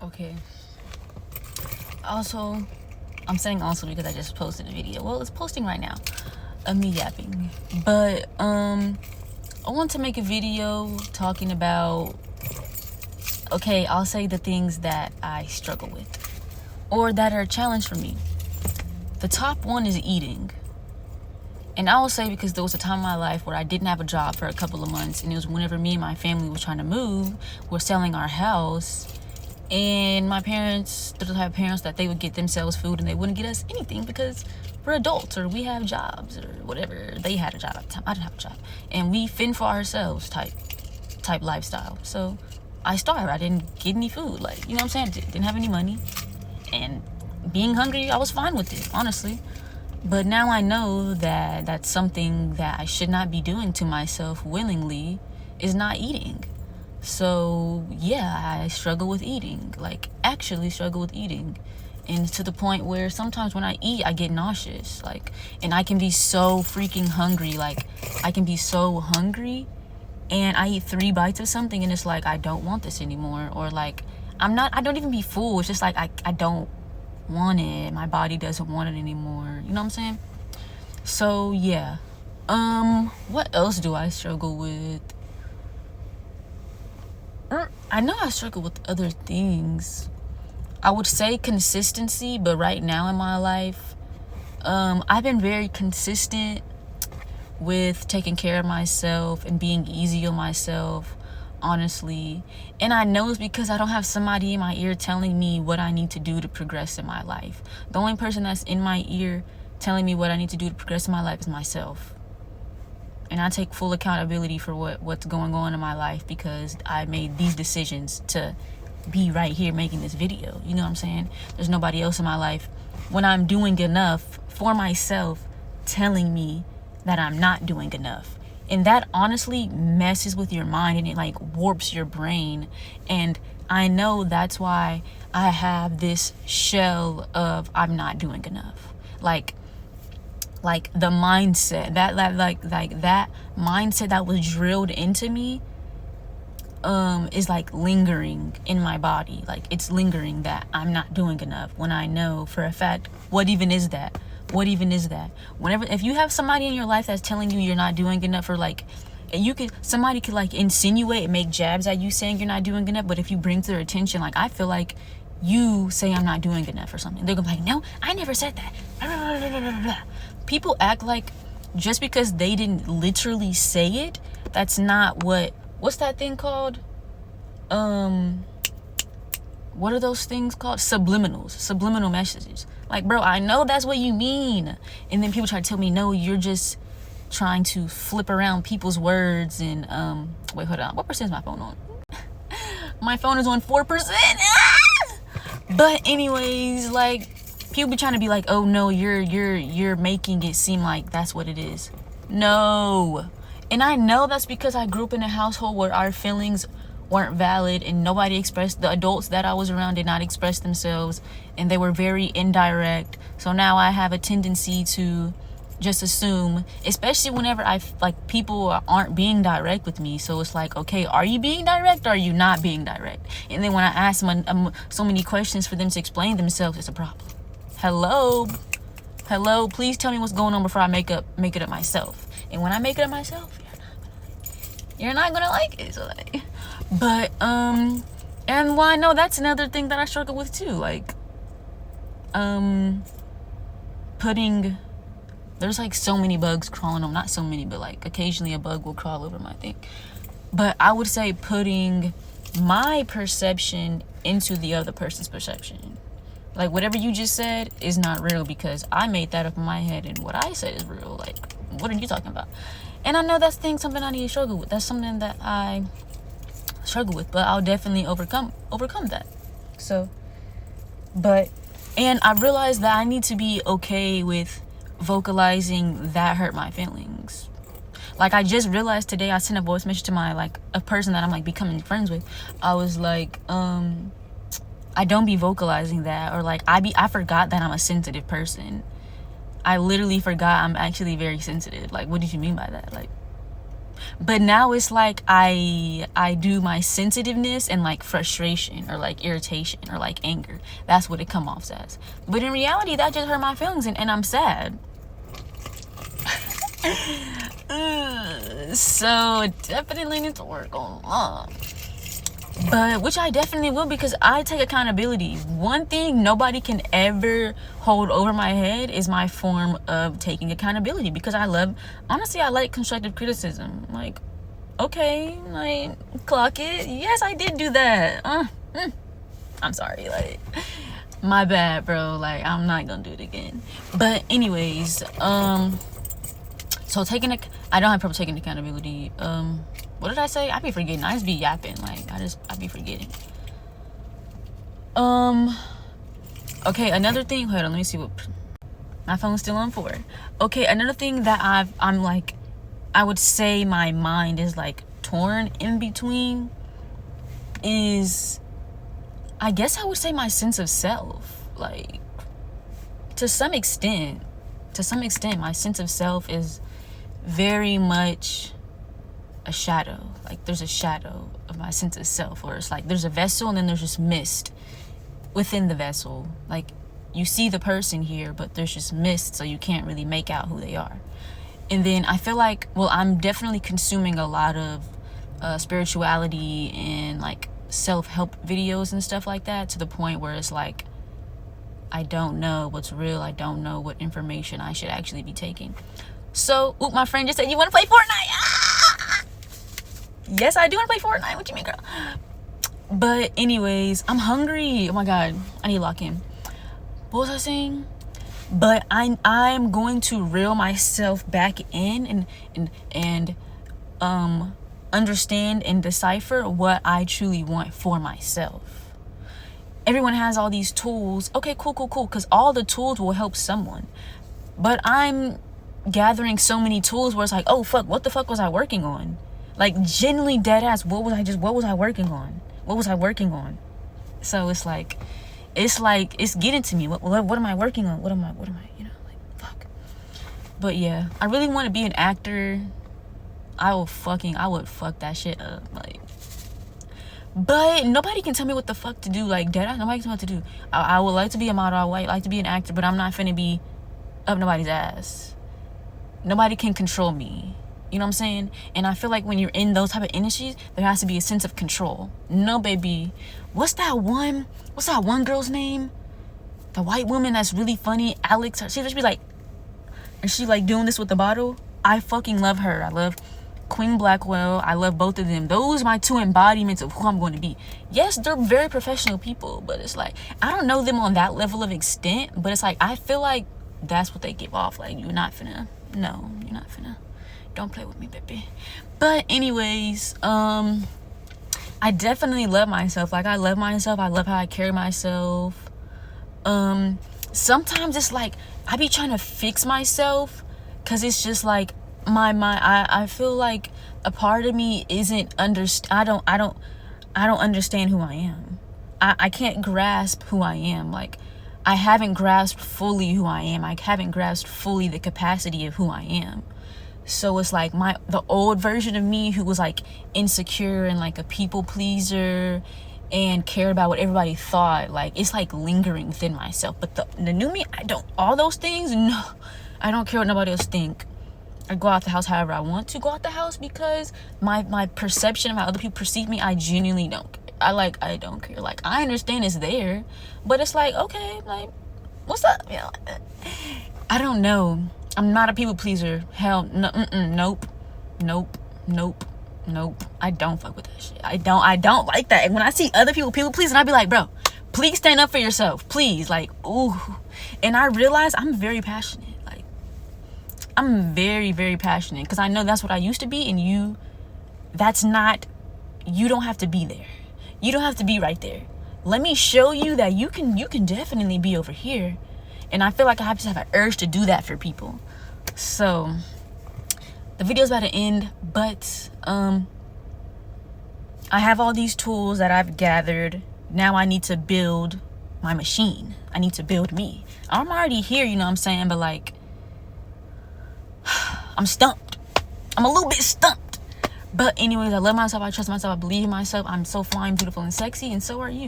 Okay. Also, I'm saying also because I just posted a video. Well, it's posting right now of me yapping. But I want to make a video talking about, okay, I'll say the things that I struggle with or that are a challenge for me. The top one is eating. And I will say because there was a time in my life where I didn't have a job for a couple of months, and it was whenever me and my family was trying to move, we're selling our house, and my parents, they're the type of parents that they would get themselves food and they wouldn't get us anything because we're adults or we have jobs or whatever. They had a job at the time. I didn't have a job. And we fend for ourselves type lifestyle. So I starved. I didn't get any food. Like, you know what I'm saying? Didn't have any money. And being hungry, I was fine with it, honestly. But now I know that that's something that I should not be doing to myself willingly, is not eating. So yeah, I struggle with eating, like actually struggle with eating. And to the point where sometimes when I eat, I get nauseous, like, and I can be so freaking hungry. Like, I can be so hungry and I eat 3 bites of something and it's like, I don't want this anymore. Or like, I don't even be full. It's just like, I don't want it. My body doesn't want it anymore. You know what I'm saying? So yeah. What else do I struggle with? I know I struggle with other things. I would say consistency, but right now in my life, I've been very consistent with taking care of myself and being easy on myself, honestly. And I know it's because I don't have somebody in my ear telling me what I need to do to progress in my life. The only person that's in my ear telling me what I need to do to progress in my life is myself. And I take full accountability for what's going on in my life because I made these decisions to be right here making this video. You know what I'm saying? There's nobody else in my life when I'm doing enough for myself telling me that I'm not doing enough. And that honestly messes with your mind and it like warps your brain. And I know that's why I have this shell of I'm not doing enough. Like the mindset that that mindset that was drilled into me is like lingering in my body. Like it's lingering that I'm not doing enough when I know for a fact, what even is that? Whenever, if you have somebody in your life that's telling you you're not doing enough, or like, somebody could like insinuate and make jabs at you saying you're not doing enough, but if you bring to their attention, like, I feel like you say I'm not doing enough or something, they're gonna be like, no, I never said that. People act like just because they didn't literally say it, that's not what's that thing called? What are those things called? Subliminal messages. Like, bro, I know that's what you mean. And then people try to tell me, no, you're just trying to flip around people's words. And wait, hold on, what percent is my phone on? My phone is on 4%. But anyways, like, people be trying to be like, oh no, you're making it seem like that's what it is. No. And I know that's because I grew up in a household where our feelings weren't valid and nobody expressed, the adults that I was around did not express themselves and they were very indirect. So now I have a tendency to just assume, especially whenever people aren't being direct with me. So it's like, okay, are you being direct or are you not being direct? And then when I ask them so many questions for them to explain themselves, it's a problem. Hello, please tell me what's going on before I make it up myself. And when I make it up myself, you're not gonna like it. So like, but and well, I know that's another thing that I struggle with too. Like, there's like so many bugs crawling on, not so many, but like occasionally a bug will crawl over my thing. But I would say putting my perception into the other person's perception. Like, whatever you just said is not real because I made that up in my head and what I said is real. Like, what are you talking about? And I know that's something I need to struggle with. That's something that I struggle with, but I'll definitely overcome that. So, and I realized that I need to be okay with vocalizing that hurt my feelings. Like, I just realized today, I sent a voice message to my, a person that I'm, becoming friends with. I was like, I don't be vocalizing that, or, I forgot that I'm a sensitive person. I literally forgot I'm actually very sensitive. Like, what did you mean by that? Like, But now it's like I do my sensitiveness and like frustration or like irritation or like anger. That's what it come off as. But in reality, that just hurt my feelings, and I'm sad. So definitely need to work on mom. But which I definitely will, because I take accountability. One thing nobody can ever hold over my head is my form of taking accountability, because I like constructive criticism. Like, okay, like, clock it. Yes, I did do that. I'm sorry, like, my bad, bro. Like, I'm not gonna do it again. But anyways, so I don't have trouble taking accountability. What did I say? I be forgetting. I just be yapping. Like, I be forgetting. Okay, another thing. Hold on, let me see what my phone's still on for. Okay, another thing that I'm like, I would say my mind is like torn in between is, I guess I would say, my sense of self. Like, to some extent, my sense of self is very much a shadow. Like, there's a shadow of my sense of self, where it's like there's a vessel and then there's just mist within the vessel. Like, you see the person here, but there's just mist, so you can't really make out who they are. And then I feel like, well, I'm definitely consuming a lot of spirituality and like self-help videos and stuff like that, to the point where it's like, I don't know what's real. I don't know what information I should actually be taking. So, my friend just said, you want to play Fortnite? Ah! Yes, I do want to play Fortnite. What you mean, girl? But anyways, I'm hungry. Oh my God, I need to lock in. What was I saying? But I'm going to reel myself back in and understand and decipher what I truly want for myself. Everyone has all these tools. Okay, cool. Because all the tools will help someone. But I'm gathering so many tools where it's like, oh fuck, what the fuck was I working on? Like, genuinely dead ass, what was I working on? So it's like it's getting to me. What am I working on? What am I, like, fuck. But yeah, I really want to be an actor. I would fuck that shit up, like. But nobody can tell me what the fuck to do. Like, dead ass, nobody can tell me what to do. I would like to be a model. I would like to be an actor, but I'm not finna be up nobody's ass. Nobody can control me. You know what I'm saying? And I feel like when you're in those type of industries, there has to be a sense of control. No, baby. What's that one girl's name? The white woman that's really funny, Alex. She just be like, and she like doing this with the bottle. I fucking love her. I love Queen Blackwell. I love both of them. Those are my two embodiments of who I'm going to be. Yes, they're very professional people, but it's like, I don't know them on that level of extent, but it's like, I feel like that's what they give off. Like, you're not finna. Don't play with me, baby. But anyways, I definitely love myself. Like, I love myself. I love how I carry myself. Sometimes it's like I be trying to fix myself, because it's just like I feel like a part of me isn't I don't understand who I am. I can't grasp who I am. Like, I haven't grasped fully who I am. I haven't grasped fully the capacity of who I am. So it's like the old version of me, who was like insecure and like a people pleaser and cared about what everybody thought, like, it's like lingering within myself. But the new me, all those things, no, I don't care what nobody else think. I go out the house however I want to go out the house, because my perception of how other people perceive me, I genuinely don't care. I don't care. Like, I understand it's there, but it's like, okay, like, what's up? You know, I don't know. I'm not a people pleaser. Hell, no, nope. I don't fuck with that shit. I don't like that. And when I see other people pleasing, I be like, bro, please stand up for yourself, please. Like, ooh. And I realize I'm very passionate. Like, I'm very, very passionate, because I know that's what I used to be, and you don't have to be there. You don't have to be right there. Let me show you that you can definitely be over here. And I feel like I have an urge to do that for people. So the video's about to end, but I have all these tools that I've gathered. Now I need to build my machine. I need to build me. I'm already here, you know what I'm saying? But like, I'm stumped. I'm a little bit stumped. But anyways, I love myself, I trust myself, I believe in myself. I'm so fine, beautiful, and sexy, and so are you.